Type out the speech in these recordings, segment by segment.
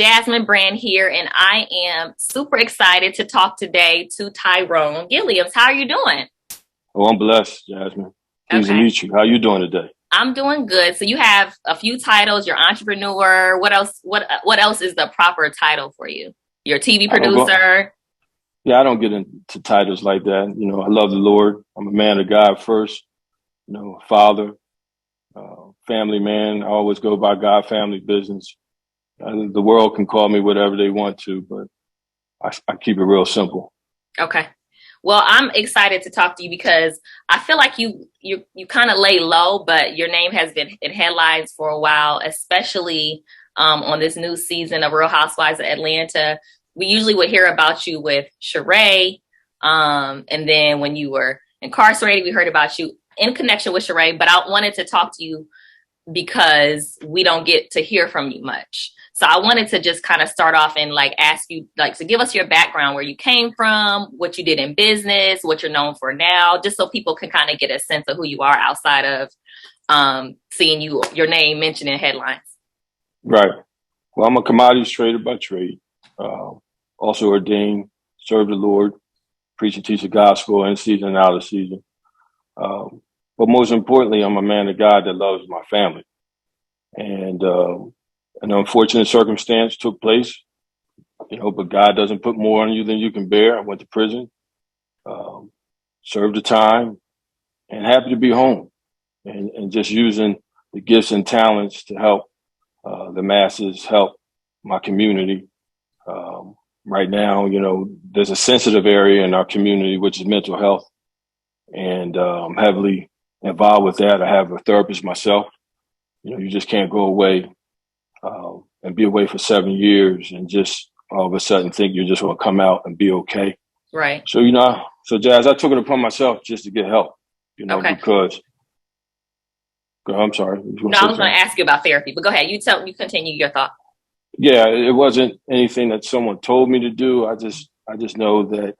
Jasmine Brand here, and I am super excited to talk today to Tyrone Gilliams. How are you doing? Oh, I'm blessed, Jasmine. Pleased to Okay, meet you. How you doing today? I'm doing good. So you have a few titles. You're entrepreneur. What else? What else is the proper title for you? You're a TV I don't go. producer. Yeah, I don't get into titles like that. I love the Lord. I'm a man of God first. Father, family man. I always go by God, family, business. The world can call me whatever they want to, but I keep it real simple. Okay. Well, I'm excited to talk to you because I feel like you kind of lay low, but your name has been in headlines for a while, especially on this new season of Real Housewives of Atlanta. We usually would hear about you with Sheree, and then when you were incarcerated, we heard about you in connection with Sheree. But I wanted to talk to you because we don't get to hear from you much. So I wanted to just kind of start off and ask you to give us your background, where you came from, what you did in business, what you're known for now, just so people can kind of get a sense of who you are outside of seeing your name mentioned in headlines. Right. Well, I'm a commodities trader by trade. Uh, Also ordained, serve the Lord, preach and teach the gospel in season and out of season. Um, but most importantly, I'm a man of God that loves my family. And an unfortunate circumstance took place, but God doesn't put more on you than you can bear. I went to prison, um, served the time, and happy to be home and just using the gifts and talents to help the masses, help my community. Um, right now, there's a sensitive area in our community, which is mental health. And I'm heavily involved with that. I have a therapist myself. You just can't go away and be away for 7 years and just all of a sudden think you're just going to come out and be okay. Right. So Jazz, I took it upon myself just to get help, Okay. because I'm sorry. You want No, to I say was going something? to ask you about therapy, but go ahead. You continue your thought. Yeah, it wasn't anything that someone told me to do. I just know that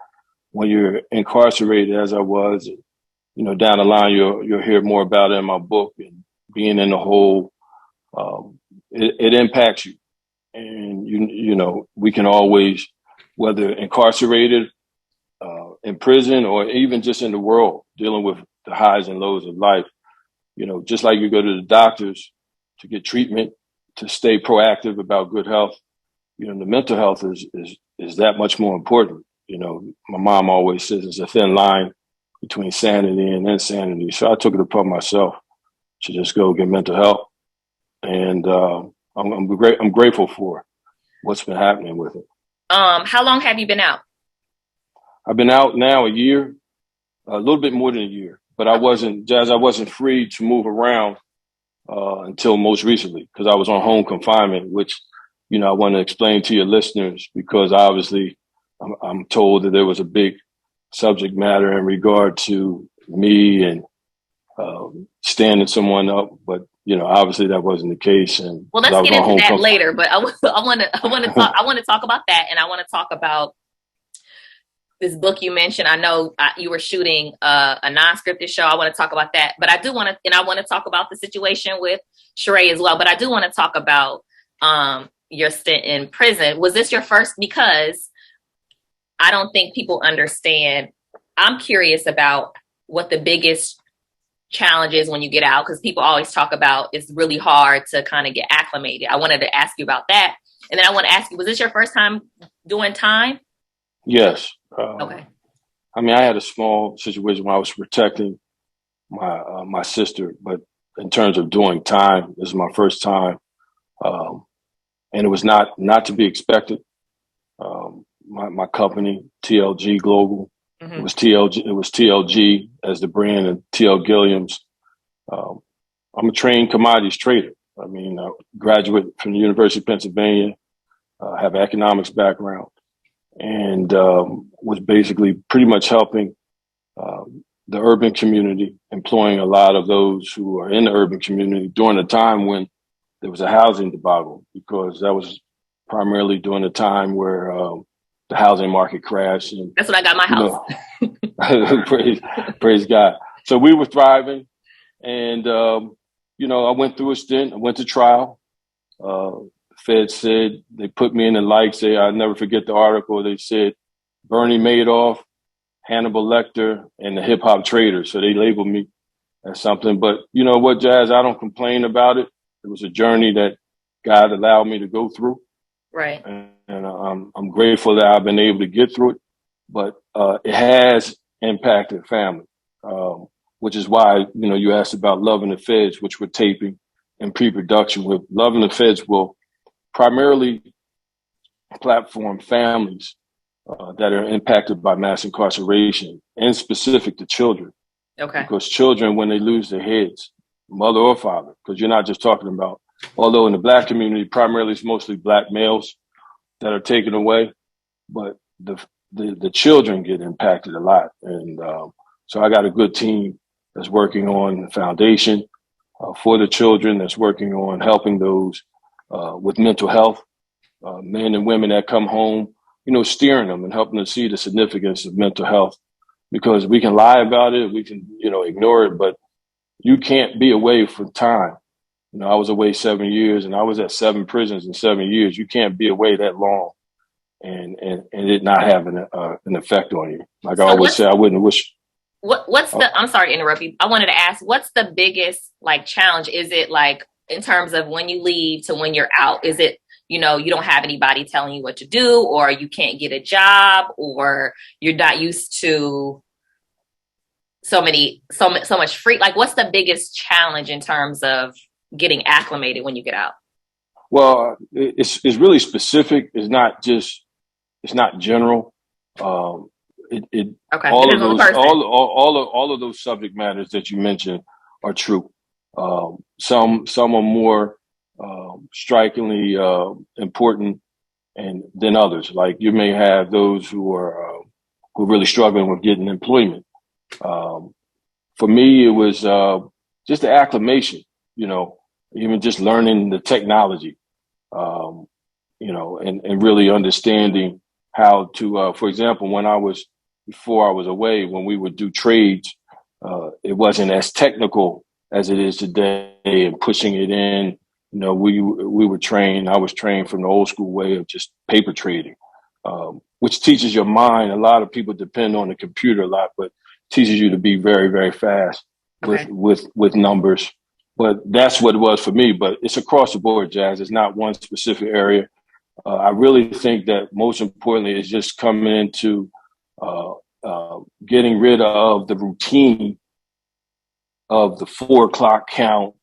when you're incarcerated, as I was, down the line, you'll hear more about it in my book, and being in the hole, it impacts you. And we can always, whether incarcerated, in prison, or even just in the world, dealing with the highs and lows of life. Just like you go to the doctors to get treatment, to stay proactive about good health. The mental health is that much more important. My mom always says it's a thin line between sanity and insanity. So I took it upon myself to just go get mental health, and I'm grateful for what's been happening with it. How long have you been out? I've been out now a year, a little bit more than a year, but I wasn't free to move around until most recently, because I was on home confinement, which I want to explain to your listeners, because obviously I'm told that there was a big subject matter in regard to me and standing someone up, but obviously that wasn't the case, and Well, because let's I was get on into home that confinement. later. But I want to talk about that, and I want to talk about this book you mentioned. I know you were shooting a non-scripted show. I want to talk about that, but I want to talk about the situation with Sheree as well. But I do want to talk about your stint in prison. Was this your first? Because I don't think people understand. I'm curious about what the biggest challenge is when you get out, because people always talk about it's really hard to kind of get acclimated. I wanted to ask you about that, and then I want to ask you: was this your first time doing time? Yes. Okay. I mean, I had a small situation where I was protecting my sister, but in terms of doing time, this is my first time, um, and it was not to be expected. My company, TLG Global, it Mm-hmm. was TLG as the brand, and TL Gilliams. Um, I'm a trained commodities trader. I mean, graduate from the University of Pennsylvania, have an economics background, and was basically pretty much helping the urban community, employing a lot of those who are in the urban community during a time when there was a housing debacle, because that was primarily during a time where the housing market crashed, and That's when I got my you house. know, praise God. So we were thriving, and I went through a stint. I went to trial, uh, Fed said, they put me in the likes. I'll never forget the article. They said Bernie Madoff, Hannibal Lecter, and the hip hop trader. So they labeled me as something. But you know what, Jazz? I don't complain about it. It was a journey that God allowed me to go through. Right. And I'm grateful that I've been able to get through it. But it has impacted family, which is why, you know, you asked about Loving the Feds, which we're taping in pre-production with. Loving the Feds will primarily platform families that are impacted by mass incarceration, and specific to children. Okay. Because children, when they lose their heads, mother or father, because you're not just talking about, although in the Black community, primarily it's mostly Black males that are taken away, but the children get impacted a lot. And so I got a good team that's working on the foundation for the children, that's working on helping those with mental health, men and women that come home, you know, steering them and helping them see the significance of mental health. Because we can lie about it, we can, you know, ignore it, but you can't be away for time. You know, I was away 7 years, and I was at 7 prisons in 7 years. You can't be away that long and it not have an effect on you. Like I always say, I wouldn't wish. What's the, I'm sorry to interrupt you. I wanted to ask, what's the biggest like challenge? Is it like in terms of when you leave to when you're out? Is it, you know, you don't have anybody telling you what to do, or you can't get a job, or you're not used to so much free? Like, what's the biggest challenge in terms of getting acclimated when you get out? Well, it's really specific. It's not general. Okay. All of those subject matters that you mentioned are true. Some are more strikingly important than others. Like you may have those who are really struggling with getting employment. For me, it was just the acclimation. You know, even just learning the technology. You know, and really understanding how to, for example, before I was away, when we would do trades, it wasn't as technical as it is today, and pushing it in. You know, we were trained. I was trained from the old school way of just paper trading, which teaches your mind. A lot of people depend on the computer a lot, but teaches you to be very, very fast with numbers. But that's what it was for me. But it's across the board, Jazz. It's not one specific area. I really think that most importantly is just coming into getting rid of the routine of the 4 o'clock count.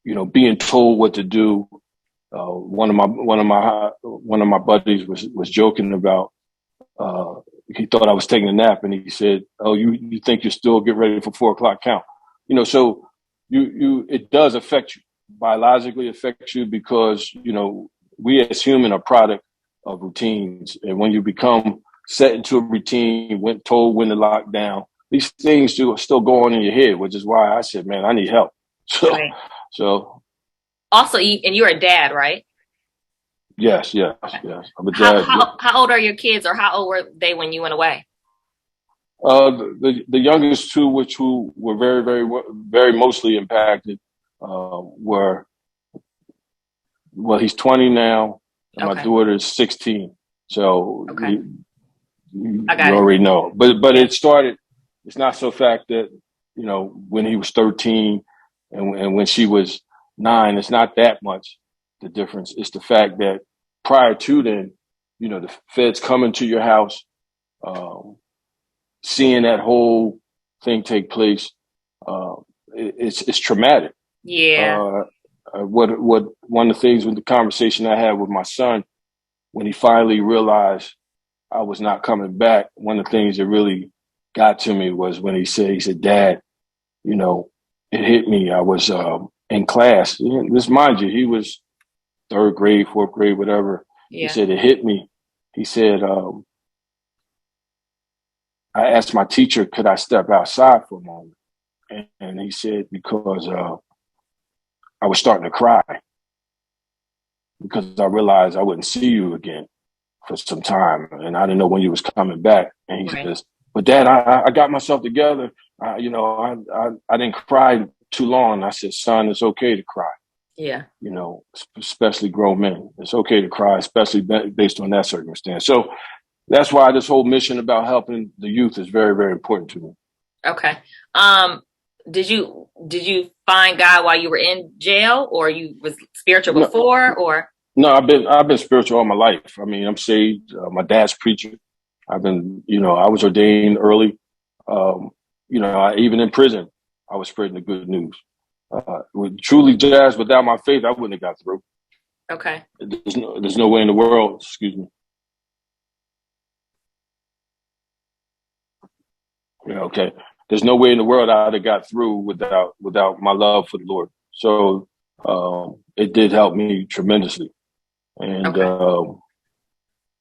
You know, being told what to do. One of my buddies was joking about. He thought I was taking a nap, and he said, "Oh, you think you're still getting ready for 4 o'clock count?" You know, so it does affect you, biologically affect you, because you know we as human are product of routines, and when you become set into a routine, told when to lock down, these things still go on in your head, which is why I said, man, I need help. So also, and you're a dad, right? Yes. I'm a dad. How old are your kids, or how old were they when you went away? The youngest two, who were very, very, very mostly impacted, were, well, he's 20 now, and my daughter is 16. So you already know. But it started. It's not so fact that, you know, when he was 13 and when she was 9, it's not that much the difference. It's the fact that prior to then, you know, the feds coming to your house, seeing that whole thing take place, it's traumatic. Yeah. What one of the things with the conversation I had with my son, when he finally realized I was not coming back, one of the things that really got to me was when he said, "Dad, you know, it hit me. I was in class." Just mind you, he was 3rd grade, 4th grade, whatever. Yeah. He said, "It hit me." He said, "I asked my teacher, could I step outside for a moment?" And he said, because I was starting to cry because I realized I wouldn't see you again for some time, and I didn't know when you was coming back. And he says, "But Dad, I got myself together. You know, I didn't cry too long." I said, "Son, it's okay to cry. Yeah. You know, especially grown men. It's okay to cry, especially based on that circumstance. So that's why this whole mission about helping the youth is very, very important to me. Okay. Um, did you find God while you were in jail, or you was spiritual No, before, or? no, I've been spiritual all my life. I mean, I'm saved. My dad's preacher. I've been, you know, I was ordained early. Um, you know, even in prison, I was spreading the good news. Truly, Jazz, without my faith, I wouldn't have got through. Okay. There's no way in the world. Excuse me. Yeah, okay. There's no way in the world I'd have got through without my love for the Lord. So it did help me tremendously. And Okay.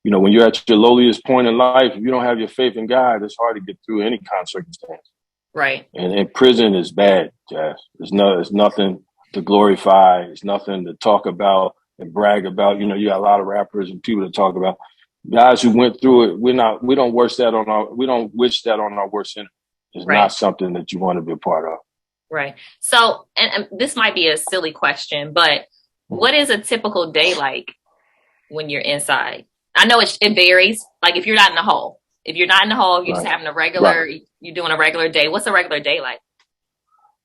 you know, when you're at your lowliest point in life, if you don't have your faith in God, it's hard to get through any kind of circumstance. Right. And prison is bad, Jazz. There's nothing to glorify. It's nothing to talk about and brag about. You know, you got a lot of rappers and people to talk about. Guys who went through it, we don't we don't wish that on our worst enemy. It's not Right. something that you want to be a part of. Right. So, and this might be a silly question, but what is a typical day like when you're inside? I know it varies. Like if you're not in the hole, if you're not in the hole, you're just Right. having a Right. regular, you're doing a regular day. What's a regular day like?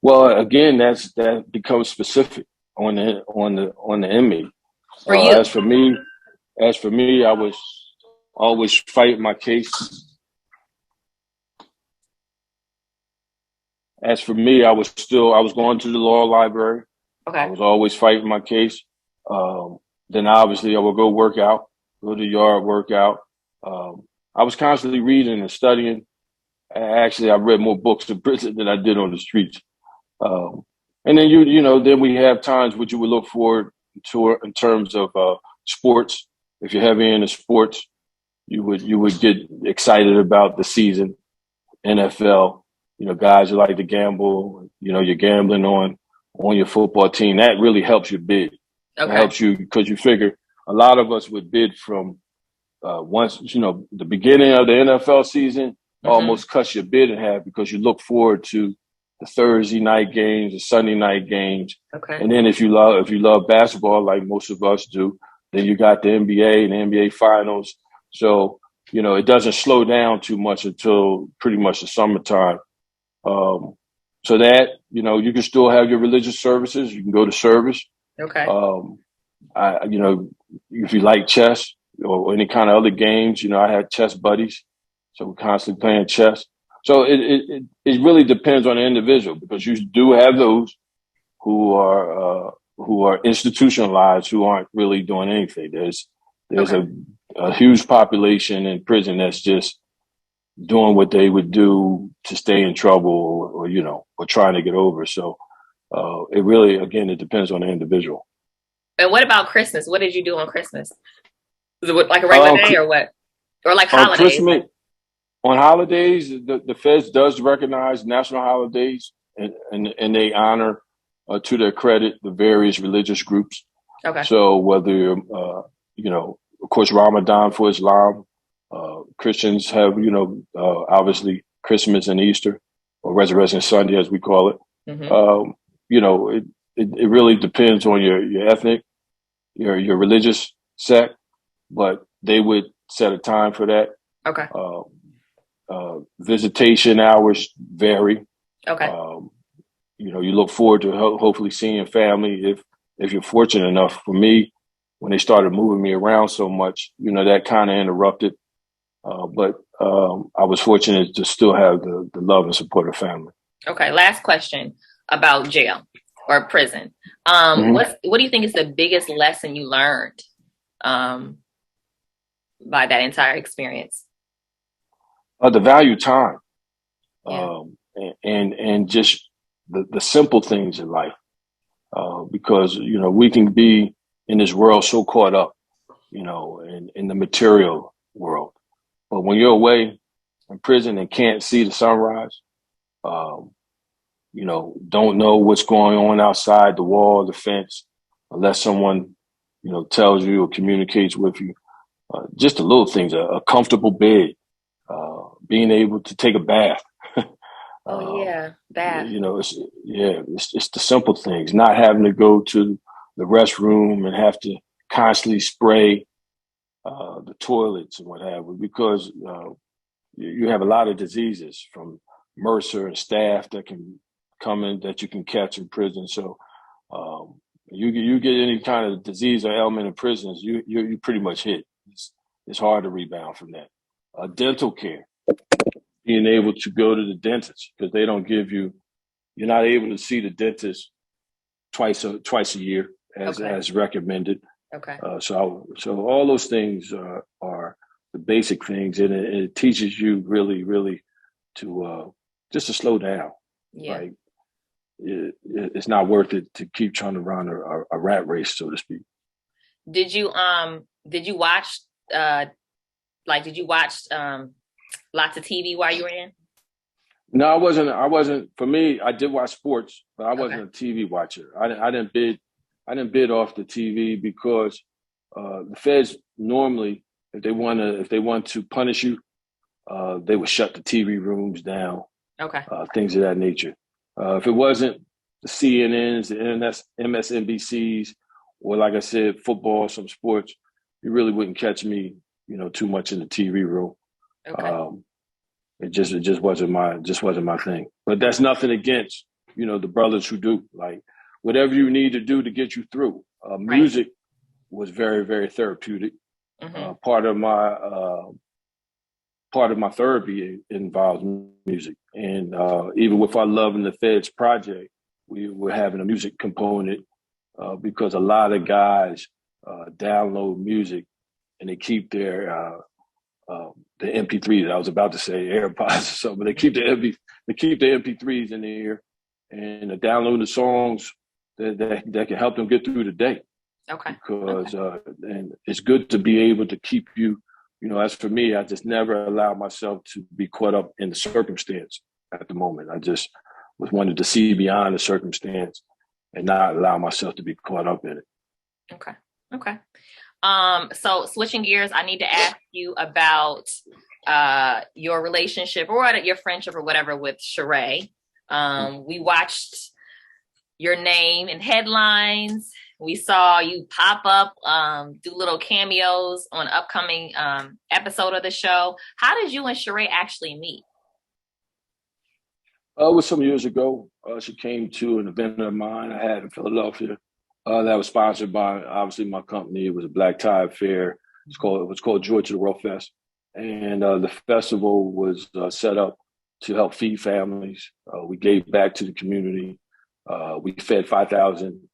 Well, again, that becomes specific on the inmate. For Uh, as you? for me, as for me, I was always fighting my case. As for me, I was going to the law library. I Okay. was always fighting my case. Then obviously I would go work out, go to the yard, work out. I was constantly reading and studying. Actually, I read more books in prison than I did on the streets. Um, and then you know, then we have times which you would look forward to in terms of sports. If you're heavy into sports, you would get excited about the season. NFL, you know, guys who like to gamble. You know, you're gambling on your football team. That really helps you bid. It Okay. helps you because you figure a lot of us would bid from once, you know, the beginning of the NFL season Mm-hmm. almost cuts your bid in half because you look forward to the Thursday night games, the Sunday night games. Okay. And then if you love basketball like most of us do, then you got the NBA and the NBA finals. So, you know, it doesn't slow down too much until pretty much the summertime. Um, so that, you know, you can still have your religious services. You can go to service. Okay. Um, you know, if you like chess or any kind of other games, you know, I had chess buddies, so we're constantly playing chess. So it really depends on the individual because you do have those who are institutionalized who aren't really doing anything. There's Okay. a huge population in prison that's just doing what they would do to stay in trouble or you know or trying to get over. So it really again it depends on the individual. And what about Christmas? What did you do on Christmas? Is it like a regular Um, day or what? Or like on holidays? Christmas, on holidays, the feds does recognize national holidays and they honor, to their credit, the various religious groups. Okay. So whether you know, of course, Ramadan for Islam, Christians have, you know, obviously Christmas and Easter or Resurrection Sunday, as we call it. Mm-hmm. Um, you know, it really depends on your ethnic, your religious sect, but they would set a time for that. Okay. Uh, Visitation hours vary. Okay. Um, you know, you look forward to hopefully seeing family if you're fortunate enough. For me, when they started moving me around so much, you know, that kind of interrupted. But I was fortunate to still have the love and support of family. Okay. Last question about jail or prison. Mm-hmm. What do you think is the biggest lesson you learned um, by that entire experience? The value time, Yeah. and just the simple things in life, because you know we can be in this world so caught up, you know, in the material world, but when you're away in prison and can't see the sunrise, um, you know, don't know what's going on outside the wall, the fence, unless someone, you know, tells you or communicates with you. Just the little things, a comfortable bed, being able to take a bath. Oh um, yeah, bath. you know, it's the simple things, not having to go to the restroom and have to constantly spray the toilets and what have you, because you have a lot of diseases from MRSA and staph that can come in that you can catch in prison. So you get any kind of disease or ailment in prisons, you pretty much hit. It's hard to rebound from that. Dental care, being able to go to the dentist, because they don't give you, you're not able to see the dentist twice a year as recommended. Okay. So all those things are the basic things, and it teaches you really to just to slow down. Yeah. Like it's not worth it to keep trying to run a rat race, so to speak. Did you watch lots of TV while you were in? No, I wasn't. For me, I did watch sports, but I wasn't a TV watcher. I didn't bid off the TV because the feds normally, if they want to punish you, they would shut the TV rooms down. Okay. Things of that nature. If it wasn't the CNNs, the MSNBCs, or like I said, football, some sports, you really wouldn't catch me, too much in the TV room. Okay. It just wasn't my thing. But that's nothing against, the brothers who do. Like, whatever you need to do to get you through. Music was very, very therapeutic. Mm-hmm. Part of my therapy involves music. And even with our Love in the Feds project, we were having a music component because a lot of guys download music and they keep their the MP3s. I was about to say AirPods or something, but they keep the MP3s in their ear and download the songs that can help them get through the day. Okay. Because and it's good to be able to keep you. As for me, I just never allowed myself to be caught up in the circumstance at the moment. I just wanted to see beyond the circumstance and not allow myself to be caught up in it. Okay. So switching gears, I need to ask you about your relationship or your friendship or whatever with Sheree. We watched your name in headlines. We saw you pop up, do little cameos on upcoming episode of the show. How did you and Sheree actually meet? It was some years ago. She came to an event of mine I had in Philadelphia that was sponsored by, obviously, my company. It was a black tie affair. It was called Joy to the World Fest. And the festival was set up to help feed families. We gave back to the community. We fed 5,000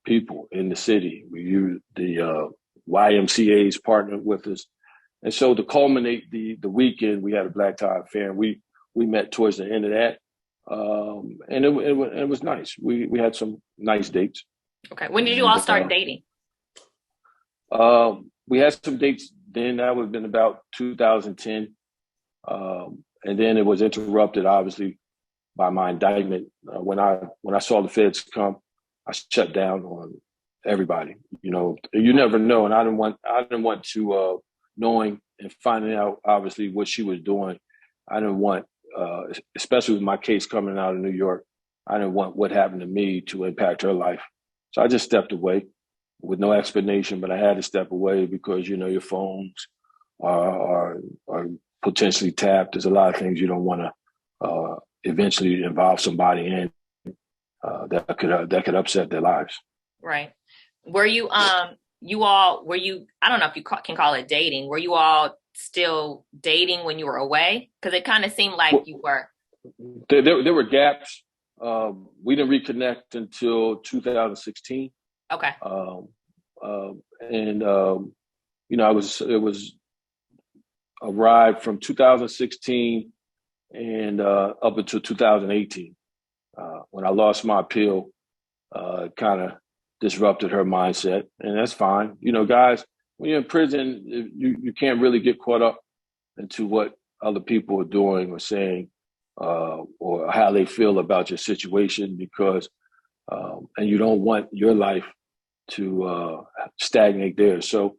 people in the city. We used the YMCA's partnered with us. And so to culminate the weekend, we had a black tie affair. And we met towards the end of that. And it was nice. We had some nice dates. Okay. When did you all start dating? We had some dates then. That would have been about 2010. And then it was interrupted, obviously, by my indictment. When I saw the feds come, I shut down on everybody. You never know. And I didn't want to, knowing and finding out, obviously, what she was doing. I didn't want, especially with my case coming out of New York, I didn't want what happened to me to impact her life. So I just stepped away with no explanation, but I had to step away because, your phones are potentially tapped. There's a lot of things you don't want to eventually involve somebody in that could upset their lives. Right. Were you, I don't know if you can call it dating. Were you all still dating when you were away? Because it kind of seemed like you were. There were gaps. We didn't reconnect until 2016. Okay. It was a ride from 2016 and up until 2018. When I lost my appeal, kind of disrupted her mindset, and that's fine. Guys, when you're in prison, you can't really get caught up into what other people are doing or saying, or how they feel about your situation, because and you don't want your life to stagnate there. So,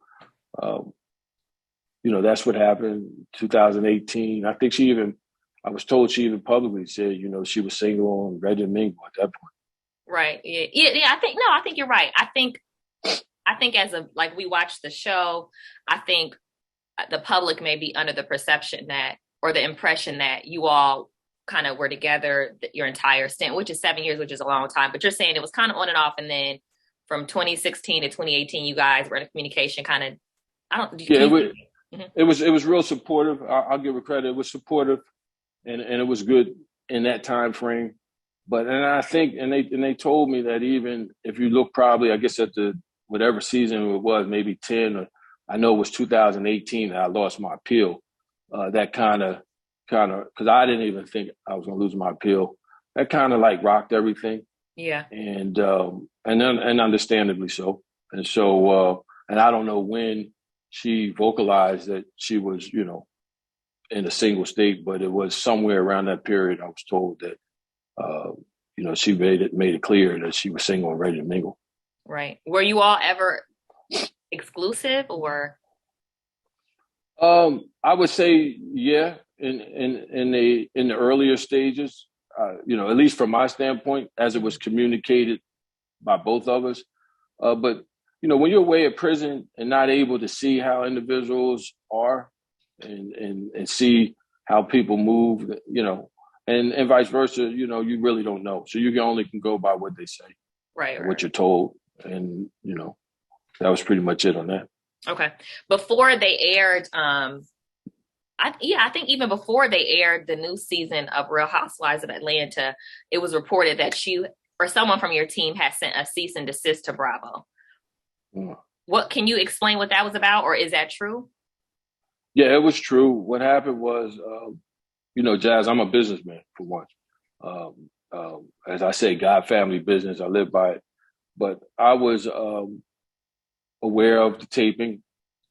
that's what happened in 2018. I think I was told she even publicly said, she was single and ready to mingle at that point. Right. Yeah. Yeah. I think you're right. I think as a, like, we watch the show, I think the public may be under the perception that, or the impression that you all kind of were together your entire stint, which is 7 years, which is a long time. But you're saying it was kind of on and off, and then from 2016 to 2018, you guys were in communication. Kind of, I don't. Yeah, Can you? Mhm. it was real supportive. I'll give it credit. It was supportive, and it was good in that time frame. But and I think and they told me that even if you look probably I guess at the whatever season it was, maybe 10 or I know it was 2018 that I lost my appeal. That kind of because I didn't even think I was gonna lose my appeal. That kind of like rocked everything, Yeah. and understandably so. And so and I don't know when she vocalized that she was in a single state, but it was somewhere around that period. I was told that uh, she made it clear that she was single and ready to mingle. Right. Were you all ever exclusive or? I would say, yeah, in the earlier stages, at least from my standpoint, as it was communicated by both of us. But when you're away at prison and not able to see how individuals are and see how people move, and vice versa, you really don't know. So you can go by what they say, Right. what you're told, and that was pretty much it on that. Okay. Before they aired, I think even before they aired the new season of Real Housewives of Atlanta, it was reported that you or someone from your team had sent a cease and desist to Bravo. Mm. What can you explain what that was about, or is that true? Yeah, it was true. What happened was, Jazz, I'm a businessman for once. As I say, God family business, I live by it. But I was aware of the taping,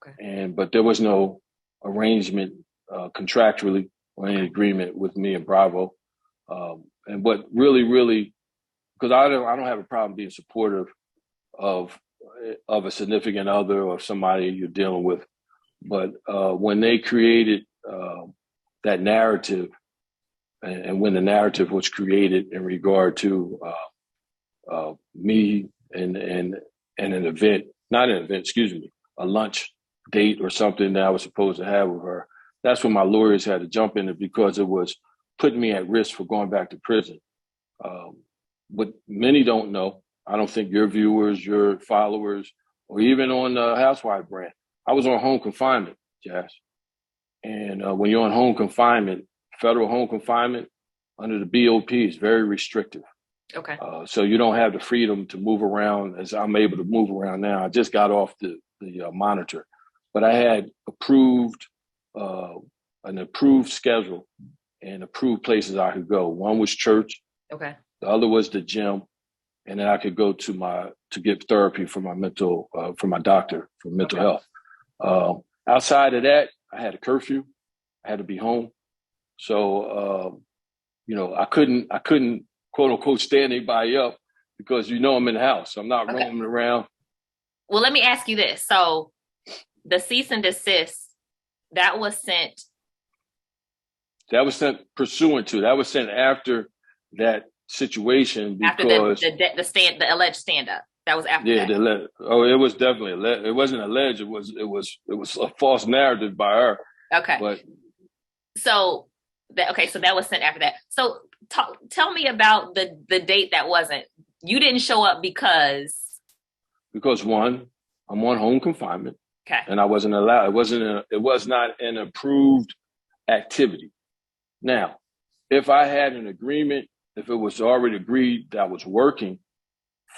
Okay. but there was no arrangement contractually or any agreement with me and Bravo. And what really, because I don't have a problem being supportive of a significant other or somebody you're dealing with, but when they created that narrative, and when the narrative was created in regard to me and an event, not an event, excuse me, a lunch date or something that I was supposed to have with her. That's when my lawyers had to jump in it because it was putting me at risk for going back to prison. What many don't know, I don't think your viewers, your followers, or even on the Housewife brand, I was on home confinement, Jazz. And when you're on home confinement, federal home confinement under the BOP is very restrictive. Okay. So you don't have the freedom to move around as I'm able to move around now. I just got off the monitor, but I had an approved schedule and approved places I could go. One was church. Okay. The other was the gym. And then I could go to get therapy for my for my doctor for mental health. Outside of that, I had a curfew. I had to be home. So, I couldn't quote unquote stand anybody up because I'm in the house. I'm not roaming around. Well, let me ask you this. So the cease and desist, that was sent pursuant to, that was sent after that situation because after the alleged stand up. That was after that. It was definitely it wasn't alleged. It was a false narrative by her. Okay. But so that was sent after that. So tell me about the date that wasn't. You didn't show up because one, I'm on home confinement. Okay. And I wasn't allowed. It was not an approved activity. Now, if I had an agreement, if it was already agreed that I was working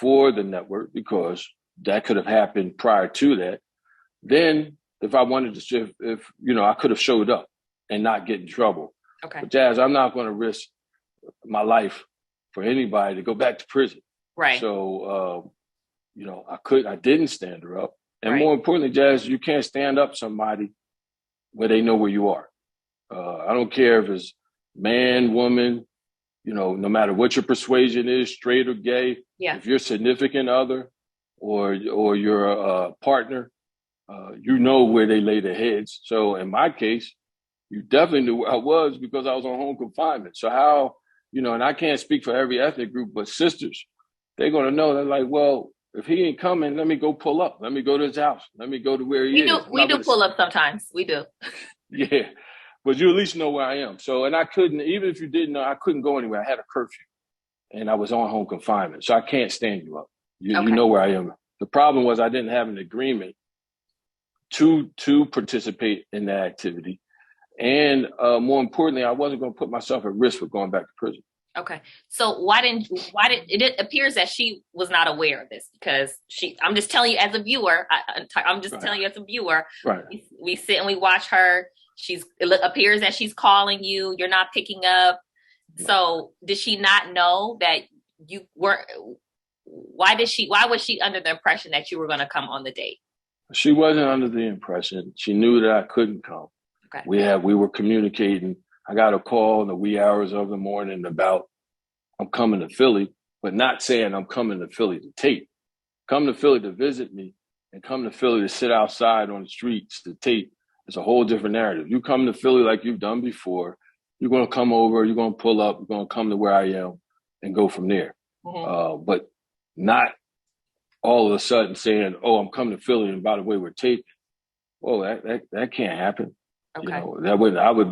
for the network, because that could have happened prior to that, then if I wanted to shift, I could have showed up and not get in trouble. Okay. But Jazz, I'm not going to risk my life for anybody to go back to prison. Right. So, I didn't stand her up. And more importantly, Jazz, you can't stand up somebody where they know where you are. I don't care if it's man, woman, no matter what your persuasion is, straight or gay. Yeah. If you're significant other or your partner, where they lay their heads. So in my case, you definitely knew where I was because I was on home confinement. So how, and I can't speak for every ethnic group, but sisters, they're going to know. They're like, well, if he ain't coming, let me go pull up. Let me go to his house. Let me go to where he is. We do pull up sometimes. We do. Yeah. But you at least know where I am. So, and I couldn't, even if you didn't know, I couldn't go anywhere. I had a curfew and I was on home confinement. So I can't stand you up. You know where I am. The problem was I didn't have an agreement to participate in that activity. And more importantly, I wasn't going to put myself at risk for going back to prison. Okay. So why did it appears that she was not aware of this, because I'm just telling you as a viewer, I'm just telling you as a viewer, right. We sit and we watch her. It appears that she's calling you. You're not picking up. So did she not know that you weren't? Why was she under the impression that you were going to come on the date? She wasn't under the impression. She knew that I couldn't come. Okay. We were communicating. I got a call in the wee hours of the morning about I'm coming to Philly, but not saying I'm coming to Philly to tape. Come to Philly to visit me and come to Philly to sit outside on the streets to tape. It's a whole different narrative. You come to Philly like you've done before, you're going to come over, you're going to pull up, you're going to come to where I am and go from there. Mm-hmm. But not all of a sudden saying, oh, I'm coming to Philly and by the way, we're taping. Well, that can't happen. Okay. You know, that wouldn't. I would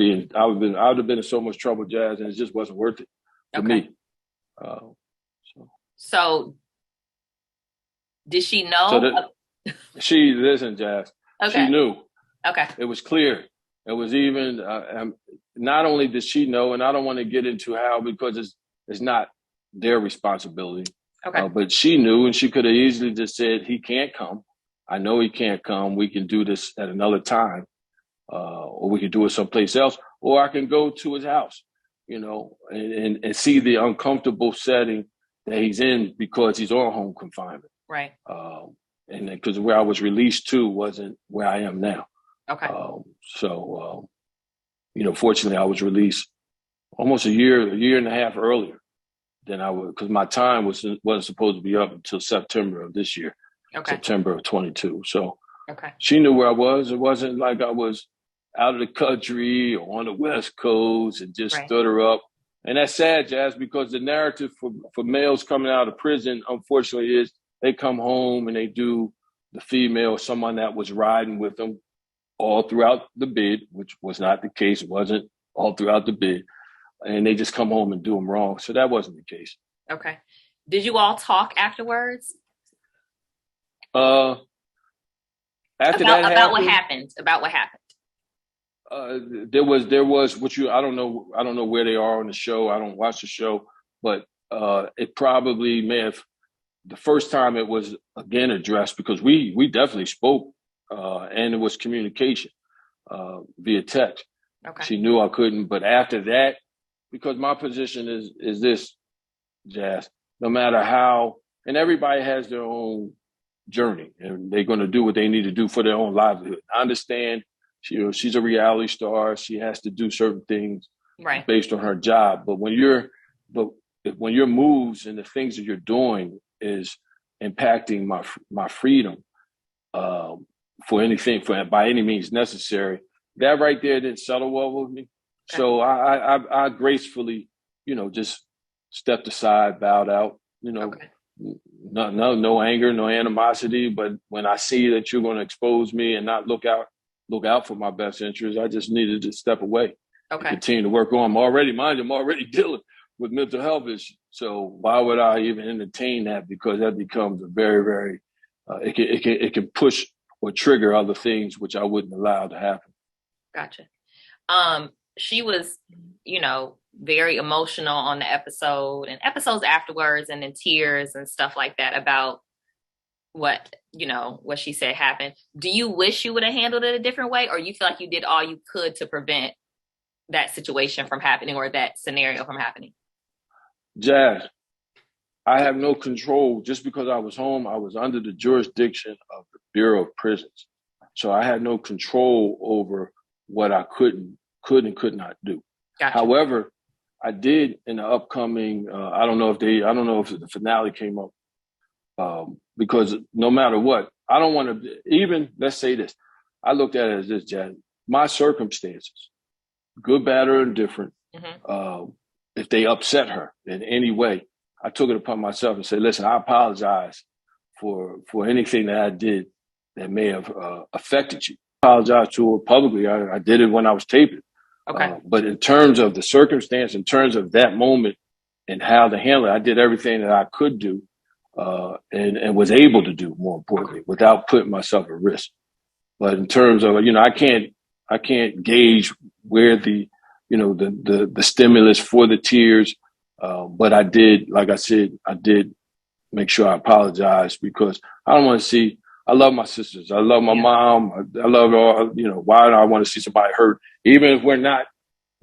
have been in so much trouble, Jazz, and it just wasn't worth it for me. So did she know? She listen, Jazz. Okay. She knew. Okay. It was clear. It was even. Not only did she know, and I don't want to get into how because it's not their responsibility. Okay. But she knew, and she could have easily just said, "He can't come. I know he can't come. We can do this at another time." Or we could do it someplace else, or I can go to his house, you know, and see the uncomfortable setting that he's in because he's on home confinement. Right. And because where I was released to wasn't where I am now. Okay. You know, fortunately, I was released almost a year and a half earlier than I would, because my time wasn't supposed to be up until September of this year. Okay. September of 22. So she knew where I was. It wasn't like I was out of the country or on the West Coast and just stood her up. And that's sad, Jazz, because the narrative for males coming out of prison, unfortunately, is they come home and they do the female, someone that was riding with them all throughout the bid, which was not the case. It wasn't all throughout the bid. And they just come home and do them wrong. So that wasn't the case. Okay. Did you all talk afterwards? About what happened. There was what I don't know where they are on the show. I don't watch the show, but it probably may have the first time it was again addressed because we definitely spoke and it was communication via text. Okay. She knew I couldn't, but after that, because my position is this, Jazz, no matter how, and everybody has their own journey and they're going to do what they need to do for their own livelihood. I understand she's a reality star. She has to do certain things based on her job. But when your moves and the things that you're doing is impacting my freedom by any means necessary, that right there didn't settle well with me. Okay. So I gracefully, just stepped aside, bowed out, no anger, no animosity. But when I see that you're going to expose me and not look out for my best interest, I just needed to step away. Okay. And continue to work on. I'm already dealing with mental health issues. So why would I even entertain that? Because that becomes a very, very, it can push or trigger other things, which I wouldn't allow to happen. Gotcha. She was, very emotional on the episode and episodes afterwards and in tears and stuff like that about what she said happened. Do you wish you would have handled it a different way, or you feel like you did all you could to prevent that situation from happening or that scenario from happening? Jazz, I have no control. Just because I was home, I was under the jurisdiction of the Bureau of Prisons. So I had no control over what I could and could not do. Gotcha. However, I did in the upcoming, I don't know if the finale came up, because no matter what, I don't want to, even, let's say this, I looked at it as this, Jazz, my circumstances, good, bad, or indifferent, if they upset her in any way, I took it upon myself and said, listen, I apologize for anything that I did that may have affected you. I apologize to her publicly. I did it when I was taping. Okay. But in terms of the circumstance, in terms of that moment and how to handle it, I did everything that I could do and was able to do, more importantly, without putting myself at risk. But in terms of, I can't gauge where the stimulus for the tears. But I did, like I said, I did make sure I apologized because I don't want to see. I love my sisters. I love my mom. I love all. Why do I want to see somebody hurt? Even if we're not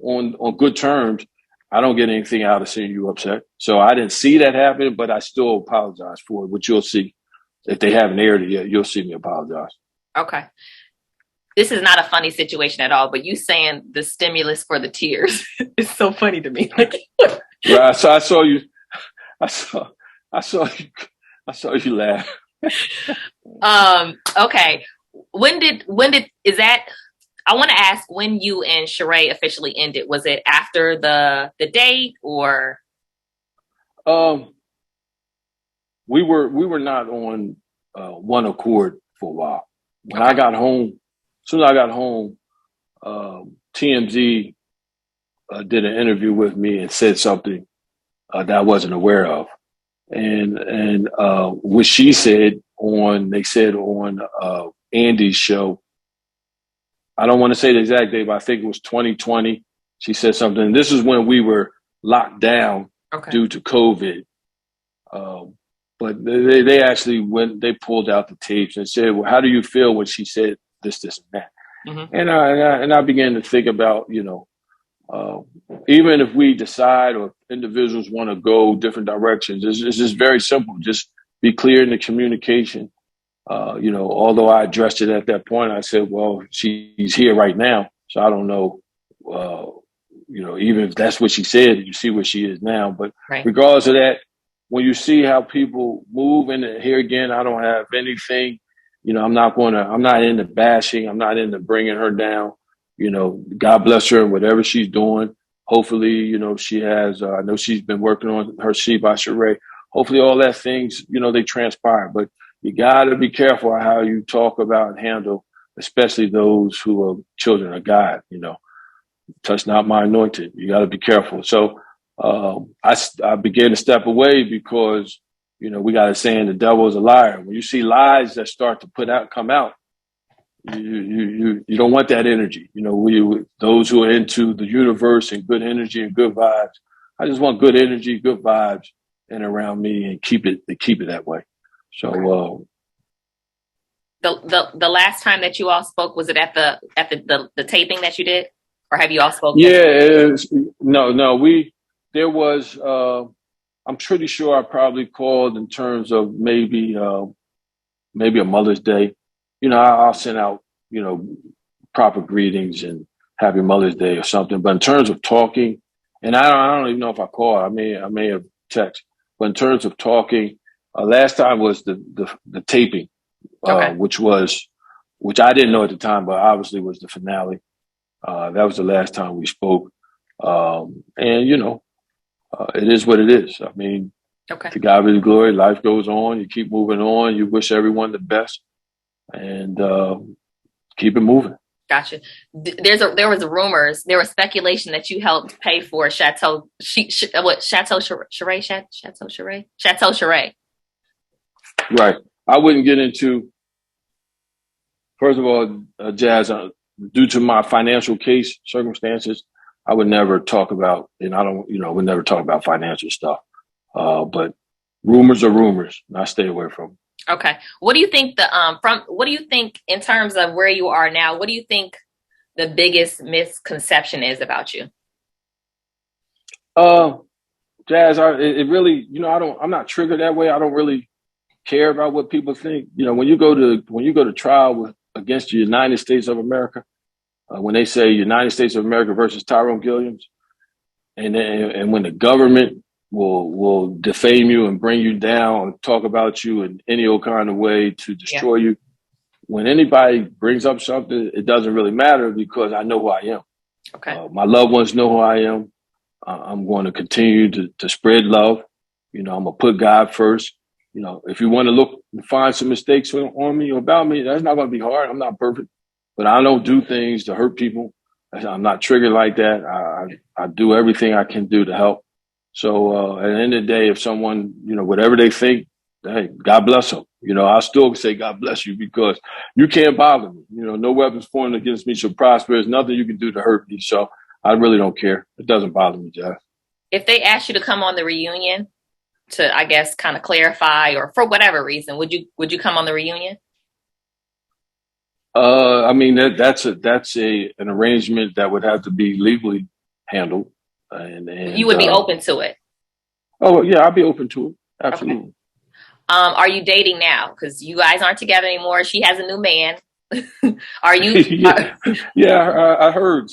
on good terms, I don't get anything out of seeing you upset. So I didn't see that happen, but I still apologize for it, which you'll see. If they haven't aired it yet, you'll see me apologize. Okay. This is not a funny situation at all, but you saying the stimulus for the tears is so funny to me. Right. So I saw you. I saw you laugh. Okay. I want to ask when you and Sheree officially ended. Was it after the date or? We were not on one accord for a while. When I got home, as soon as I got home, TMZ did an interview with me and said something that I wasn't aware of. And what she said on Andy's show, I don't want to say the exact date, but I think it was 2020. She said something. This is when we were locked down due to COVID. But they actually they pulled out the tapes and said, well, how do you feel when she said this, and that? Mm-hmm. And I began to think about, even if we decide or individuals want to go different directions, it's just very simple. Just be clear in the communication. Although I addressed it at that point, I said, well, she's here right now. So I don't know, even if that's what she said, you see where she is now. But regardless of that, when you see how people move, and here again, I don't have anything, I'm not into bashing. I'm not into bringing her down. God bless her and whatever she's doing. Hopefully, she has, I know she's been working on her She by Sheree. Hopefully all that things, they transpire. But you got to be careful how you talk about and handle, especially those who are children of God, touch not my anointed. You got to be careful. So I began to step away because, we got a saying, the devil is a liar. When you see lies that start to come out, you don't want that energy. Those who are into the universe and good energy and good vibes, I just want good energy, good vibes and around me and keep it that way. So the last time that you all spoke, was it at the taping that you did, or have you all spoken? Yeah, there was. I'm pretty sure I probably called in terms of maybe a Mother's Day. I'll send out proper greetings and Happy Mother's Day or something. But in terms of talking, and I don't even know if I called. I may have texted. But in terms of talking, last time was the taping, which I didn't know at the time, but obviously was the finale. That was the last time we spoke. It is what it is. I mean, to God be the glory. Life goes on. You keep moving on. You wish everyone the best, and keep it moving. Gotcha. There was rumors. There was speculation that you helped pay for Chateau Sheree. Right. I wouldn't get into. First of all, Jazz, due to my financial case circumstances, I would never talk about, and would never talk about financial stuff. But rumors are rumors, and I stay away from them. Okay. What do you think what do you think in terms of where you are now? What do you think the biggest misconception is about you? Jazz, it really, I'm not triggered that way. I don't really care about what people think. When you go to trial against the United States of America, when they say United States of America versus Tyrone Gilliams, and when the government will defame you and bring you down and talk about you in any old kind of way to destroy you. When anybody brings up something, it doesn't really matter because I know who I am. Okay. My loved ones know who I am. I'm going to continue to spread love. You know, I'm gonna put God first. You know, if you want to look and find some mistakes on me or about me, that's not gonna be hard. I'm not perfect, but I don't do things to hurt people. I'm not triggered like that. I do everything I can do to help. So at the end of the day, if someone, you know, whatever they think, hey, God bless them. You know, I still say God bless you because you can't bother me. You know, no weapons formed against me shall prosper. There's nothing you can do to hurt me. So I really don't care. It doesn't bother me, Jeff. If they asked you to come on the reunion to, I guess, kind of clarify, or for whatever reason, would you come on the reunion? I mean that's an arrangement that would have to be legally handled, and You would be open to it. Oh yeah, I'd be open to it. Absolutely. Okay. Are you dating now? Because you guys aren't together anymore. She has a new man. Are you? Yeah, I heard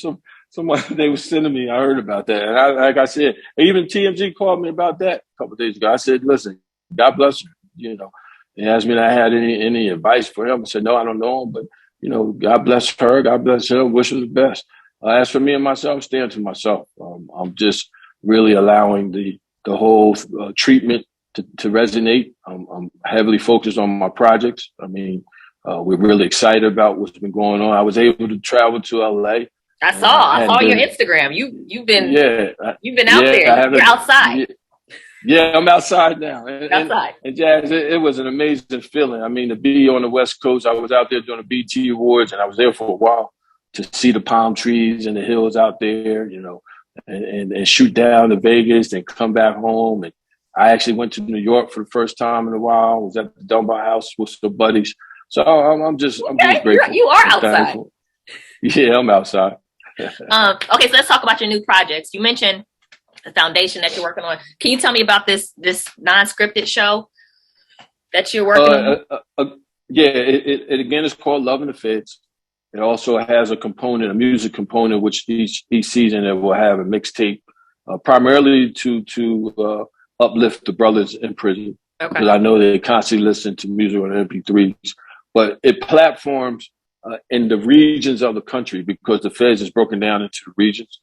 someone they were sending me. I heard about that, and like I said, even TMG called me about that a couple of days ago. I said, "Listen, God bless her." You know, they asked me if I had any advice for him. I said, "No, I don't know him, but you know, God bless her. God bless him. Wish him the best." As for me and myself, staying to myself. I'm just really allowing the whole treatment to resonate. I'm heavily focused on my projects. I mean, we're really excited about what's been going on. I was able to travel to LA. I saw your Instagram. You've been out there. You're outside. Yeah, I'm outside now. Outside. And Jazz, it was an amazing feeling. I mean, to be on the West Coast, I was out there doing the BT Awards, and I was there for a while to see the palm trees and the hills out there, you know, and shoot down to Vegas and come back home. And I actually went to New York for the first time in a while. I was at the Dunbar House with some buddies. So I'm just grateful. You are outside. Thankful. Yeah, I'm outside. Okay, so let's talk about your new projects. You mentioned the foundation that you're working on. Can you tell me about this non-scripted show that you're working on? Yeah, it again is called Love and the Feds. It also has a music component, which each season it will have a mixtape, primarily to uplift the brothers in prison. Okay. Because I know they constantly listen to music on MP3s, but it platforms in the regions of the country because the Feds is broken down into the regions.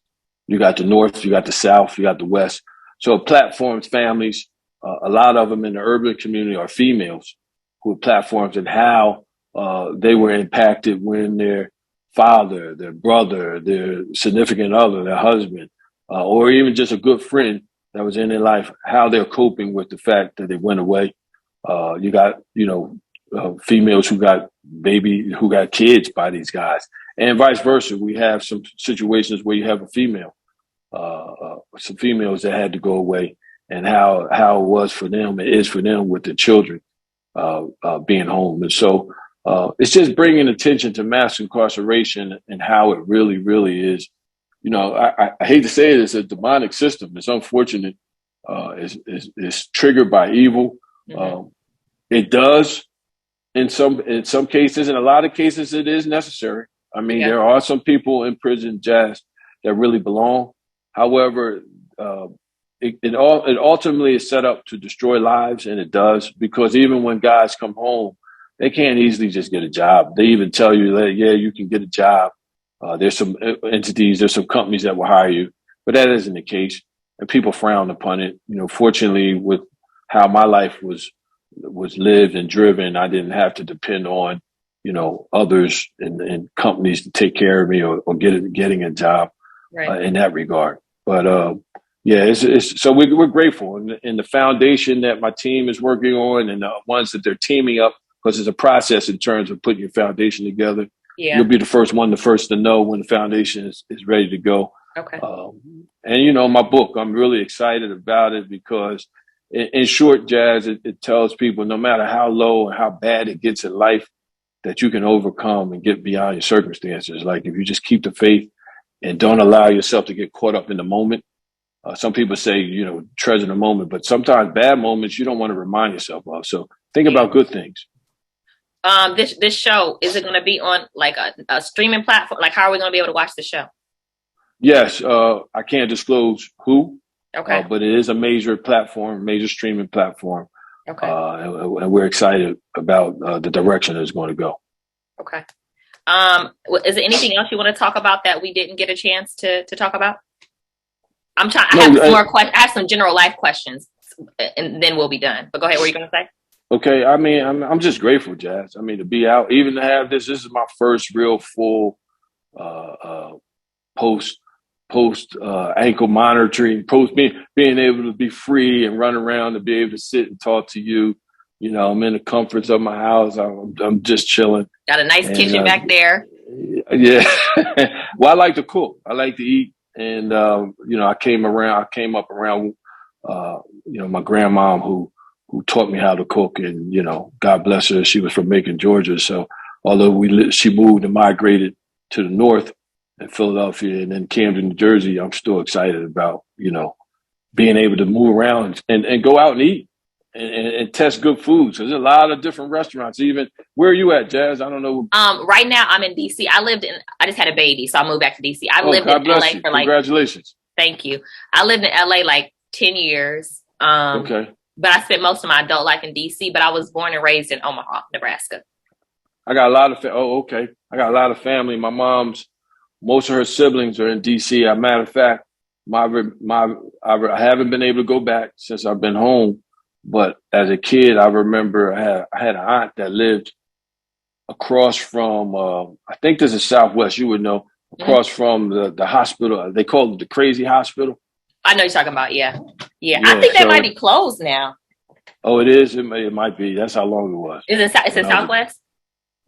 You got the North, you got the South, you got the West. So it platforms families. A lot of them in the urban community are females who platforms and how they were impacted when their father, their brother, their significant other, their husband, or even just a good friend that was in their life, how they're coping with the fact that they went away. You got, females who got kids by these guys, and vice versa. We have some situations where you have a female, some females that had to go away, and how it was for them, it is for them with the children being home. And so it's just bringing attention to mass incarceration and how it really, really is. You know, I hate to say it, it's a demonic system. It's unfortunate. It's triggered by evil. Mm-hmm. It does in some cases, in a lot of cases, it is necessary. I mean, There are some people in prison, Jazz, that really belong. However, it ultimately is set up to destroy lives, and it does, because even when guys come home, they can't easily just get a job. They even tell you that, yeah, you can get a job. There's some entities, there's some companies that will hire you, but that isn't the case, and people frown upon it. You know, fortunately, with how my life was lived and driven, I didn't have to depend on, others and companies to take care of me or getting a job in that regard. But it's so we're grateful, and the foundation that my team is working on, and the ones that they're teaming up, because it's a process in terms of putting your foundation together. Yeah. You'll be the first to know when the foundation is ready to go. Okay. And my book, I'm really excited about it because, in short, Jazz, it tells people no matter how low and how bad it gets in life, that you can overcome and get beyond your circumstances. Like if you just keep the faith and don't allow yourself to get caught up in the moment. Some people say, treasure the moment, but sometimes bad moments you don't want to remind yourself of. So think about good things. This show, is it going to be on like a streaming platform? Like, how are we going to be able to watch the show? Yes, I can't disclose who. Okay. But it is a major streaming platform. Okay. And we're excited about the direction it's going to go. Okay. Is there anything else you want to talk about that we didn't get a chance to talk about? I have some more questions. I have some general life questions and then we'll be done. But go ahead. What are you going to say? Okay. I mean, I'm just grateful, Jazz. I mean, to be out, even to have this is my first real full post ankle monitoring, post being able to be free and run around, to be able to sit and talk to you. You know, I'm in the comforts of my house. I'm just chilling. Got a nice kitchen back there. Yeah. Well, I like to cook. I like to eat. And, you know, I came up around, you know, my grandmom who taught me how to cook, and, you know, God bless her. She was from Macon, Georgia. So although she moved and migrated to the north in Philadelphia and then Camden, New Jersey, I'm still excited about, you know, being able to move around and go out and eat and test good foods. There's a lot of different restaurants. Even where are you at, Jazz? I don't know. Right now I'm in DC. I just had a baby, so I moved back to DC. I lived God in LA bless you. for like, congratulations. Thank you. I lived in LA like 10 years. Okay. But I spent most of my adult life in DC, but I was born and raised in Omaha, Nebraska. I got a lot of okay. I got a lot of family. My most of her siblings are in DC. As a matter of fact, I haven't been able to go back since I've been home. But as a kid, I remember I had an aunt that lived across from, I think this is Southwest, you would know, across from the hospital. They call it the Crazy Hospital. I know you're talking about, yeah. I think that might be closed now. Oh, it is? It might be. That's how long it was. Is it in Southwest?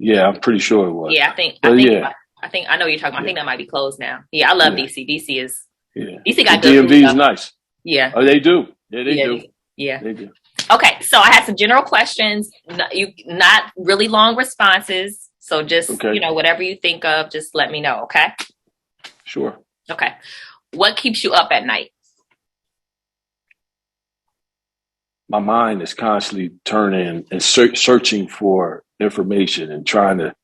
Yeah, I'm pretty sure it was. Yeah, I think I know what you're talking about. I think that might be closed now. Yeah, I love DC. DC got good DMV is nice. Yeah. Oh, they do. Yeah, they do. Yeah. They do. Okay, so I had some general questions. Not really long responses. So just, you know, whatever you think of, just let me know, okay? Sure. Okay. What keeps you up at night? My mind is constantly turning and searching for information and trying to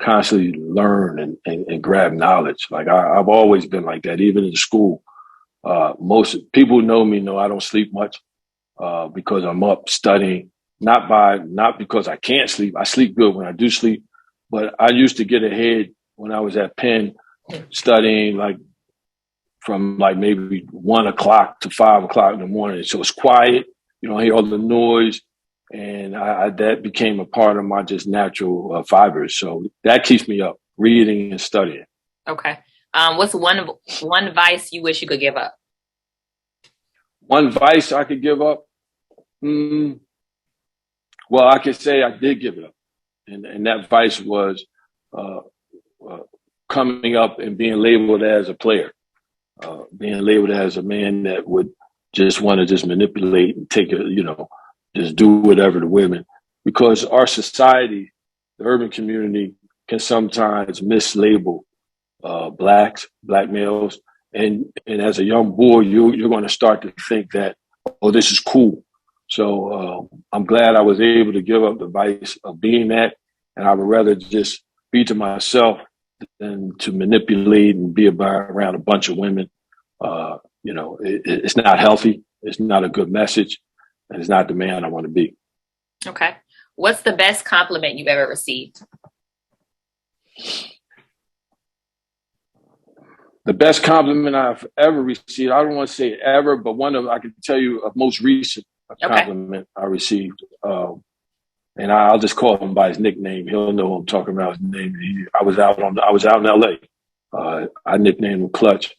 constantly learn and grab knowledge. Like I've always been like that, even in school. Most people who know me know I don't sleep much because I'm up studying, not because I can't sleep. I sleep good when I do sleep, but I used to get ahead when I was at Penn studying like from like maybe 1 o'clock to 5 o'clock in the morning. So it's quiet. You don't hear all the noise, and that became a part of my just natural fibers. So that keeps me up, reading and studying. Okay. What's one vice you wish you could give up? One vice I could give up? Well, I could say I did give it up. And that vice was coming up and being labeled as a player, being labeled as a man that would just want to just manipulate and take just do whatever to women, because our society, the urban community, can sometimes mislabel black males. And as a young boy, you're going to start to think that, oh, this is cool. So I'm glad I was able to give up the vice of being that. And I would rather just be to myself than to manipulate and be around a bunch of women. It's not healthy. It's not a good message. And it's not the man I want to be. Okay. What's the best compliment you've ever received? The best compliment I've ever received, I don't want to say ever, but I can tell you a most recent compliment I received. And I'll just call him by his nickname. He'll know who I'm talking about. His name. I was out in LA. I nicknamed him Clutch.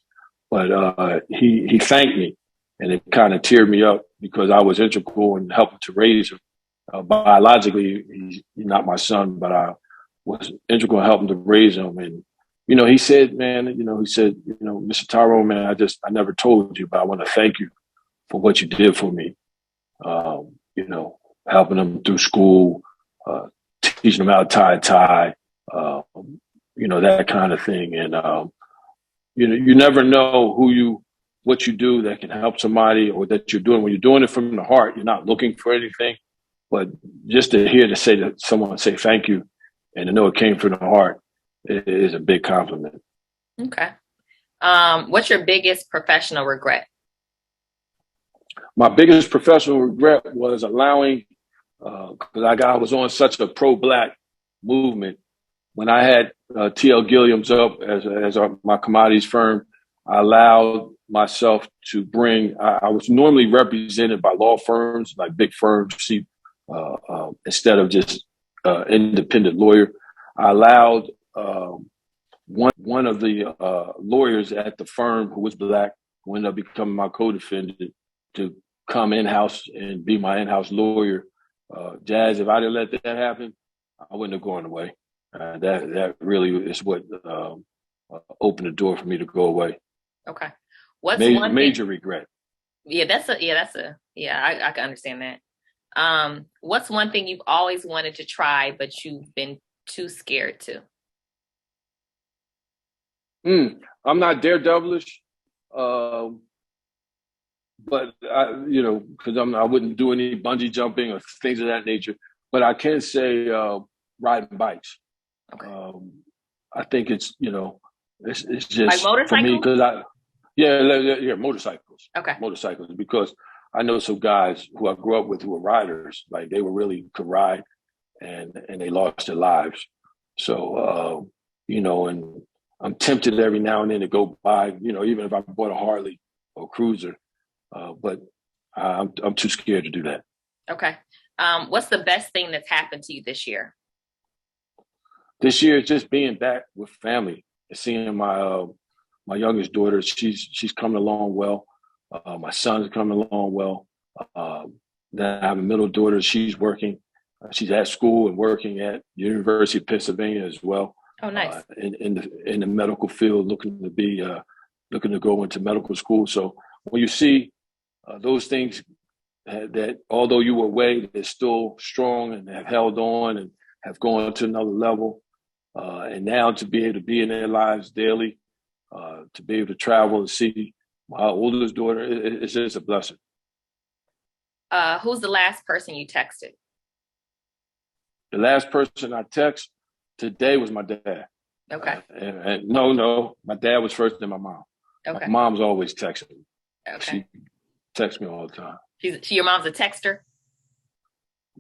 But he thanked me, and it kind of teared me up because I was integral in helping to raise him. Biologically, he's not my son, but I was integral in helping to raise him. And, he said, Mr. Tyrone, man, I never told you, but I want to thank you for what you did for me. Helping him through school, teaching him how to tie a tie, that kind of thing. And, you never know what you do that can help somebody, or that you're doing. When you're doing it from the heart, you're not looking for anything, but just to hear someone say thank you and to know it came from the heart is a big compliment. Okay. What's your biggest professional regret? My biggest professional regret was allowing, because I was on such a pro-Black movement. When I had T.L. Gilliams up as my commodities firm, I allowed myself to bring. I was normally represented by law firms, like big firms, instead of just independent lawyer. I allowed one of the lawyers at the firm who was black, who ended up becoming my co-defendant, to come in-house and be my in-house lawyer. Jazz, if I didn't let that happen, I wouldn't have gone away. That really is what opened the door for me to go away. Okay. What's one thing? Major regret. Yeah, I can understand that. What's one thing you've always wanted to try, but you've been too scared to? I'm not daredevilish, but because I wouldn't do any bungee jumping or things of that nature. But I can say riding bikes. Okay. I think it's just like motorcycles? For me because motorcycles. Okay. Motorcycles, because I know some guys who I grew up with who were riders, like they could ride, and they lost their lives. So and I'm tempted every now and then to go buy, even if I bought a Harley or cruiser, but I'm too scared to do that. Okay. What's the best thing that's happened to you this year? This year, just being back with family and seeing my youngest daughter. She's coming along well. My son's coming along well. Then I have a middle daughter. She's working. She's at school and working at University of Pennsylvania as well. Oh, nice. In the medical field, looking to go into medical school. So when you see those things that although you were away, they're still strong and have held on and have gone to another level. And now to be able to be in their lives daily, to be able to travel and see my oldest daughter, it's just a blessing. Who's the last person you texted? The last person I texted today was my dad. Okay. And no, my dad was first, then my mom. Okay. My mom's always texting me. Okay. She texts me all the time. Your mom's a texter?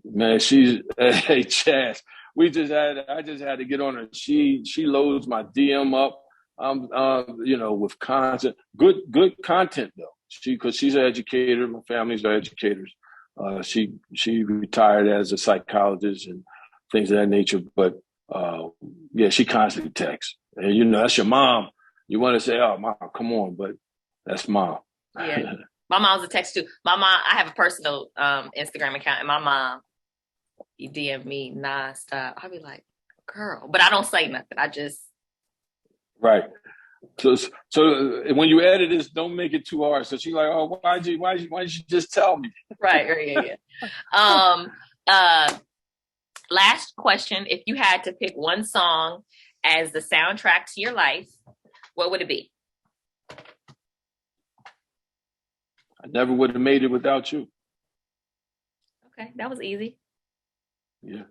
Man, hey Chaz, I just had to get on her. She loads my DM up. With content, good content though. Because she's an educator. My family's are educators. She retired as a psychologist and things of that nature. But she constantly texts. And that's your mom. You want to say, "Oh, mom, come on," but that's mom. Yeah, my mom's a text too. My mom, I have a personal Instagram account, and my mom, you DM me nonstop. I'll be like, "Girl," but I don't say nothing. I just right. So when you edit this, don't make it too hard. So she's like, "Oh, why did you just tell me?" Right. Yeah. Last question: if you had to pick one song as the soundtrack to your life, what would it be? I never would have made it without you. Okay, that was easy. Yeah.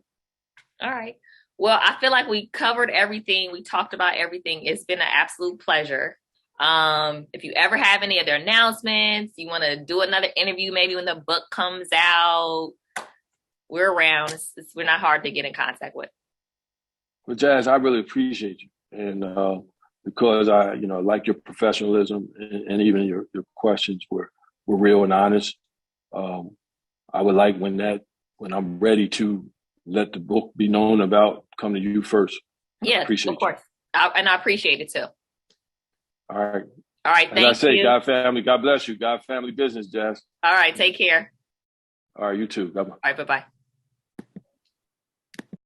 All right. Well, I feel like we covered everything. We talked about everything. It's been an absolute pleasure. If you ever have any other announcements, you want to do another interview, maybe when the book comes out, we're around. We're not hard to get in contact with. Well, Jazz, I really appreciate you. And because I like your professionalism and even your questions were real and honest. I would like when I'm ready to let the book be known about, come to you first. Yeah, of course. And I appreciate it too. All right. All right. Thank you. As I say, God family, God bless you. God family business, Jazz. All right. Take care. All right. You too. Bye-bye. All right. Bye-bye.